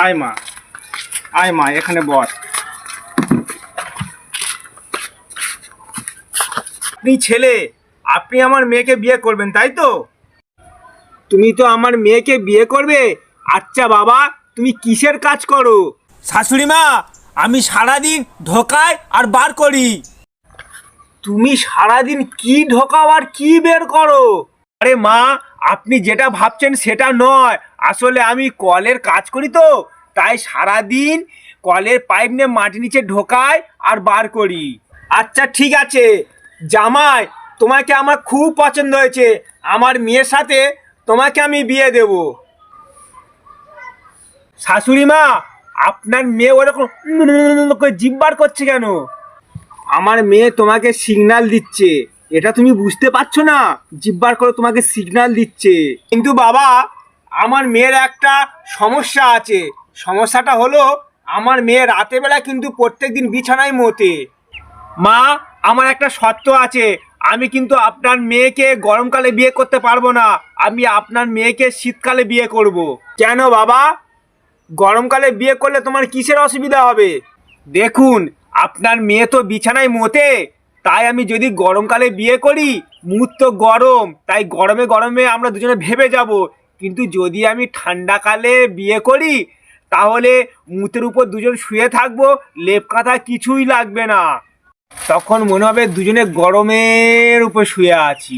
আয় মা, আয় মা, এখানে বস। আপনি ছেলে, আপনি আমার মেয়েকে বিয়ে করবেন তাই তো? তুমি তো আমার মেয়েকে বিয়ে করবে। আচ্ছা বাবা, তুমি কিসের কাজ করো? শাশুড়ি মা, আমি সারাদিন ঢোকাই আর বার করি। তুমি সারাদিন কি ঢোকাও আর কি বের করো? আরে মা, আপনি যেটা ভাবছেন সেটা নয়। আসলে আমি কলের কাজ করি তো, তাই সারাদিন কলের পাইপ নিয়ে মাটি নিচে ঢোকাই আর বার করি। আচ্ছা ঠিক আছে জামাই, তোমাকে আমার খুব পছন্দ হয়েছে। আমার মেয়ের সাথে তোমাকে আমি বিয়ে দেব। শাশুড়ি মা, আপনার মেয়ে ওরকম করে জিভ বার করছে কেন? আমার মেয়ে তোমাকে সিগন্যাল দিচ্ছে, এটা তুমি বুঝতে পারছো না? জিব্বার করে তোমাকে সিগন্যাল দিচ্ছে। কিন্তু বাবা, আমার মেয়ের একটা সমস্যা আছে। সমস্যাটা হলো আমার মেয়ে রাতের বেলা কিন্তু প্রত্যেকদিন বিছানায় মোতে। মা, আমার একটা শর্ত আছে। আমি কিন্তু আপনার মেয়েকে গরমকালে বিয়ে করতে পারবো না। আমি আপনার মেয়েকে শীতকালে বিয়ে করব। কেন বাবা? গরমকালে বিয়ে করলে তোমার কিসের অসুবিধা হবে? দেখুন, আপনার মেয়ে তো বিছানায় মোতে, তাই আমি যদি গরমকালে বিয়ে করি, মুখ তো গরম, তাই গরমে গরমে আমরা দুজনে ভেবে যাব। কিন্তু যদি আমি ঠান্ডাকালে বিয়ে করি, তাহলে মুতের উপর দুজন শুয়ে থাকবো, লেপ কাঁথা কিছুই লাগবে না। তখন মনে হবে দুজনে গরমের উপর শুয়ে আছি।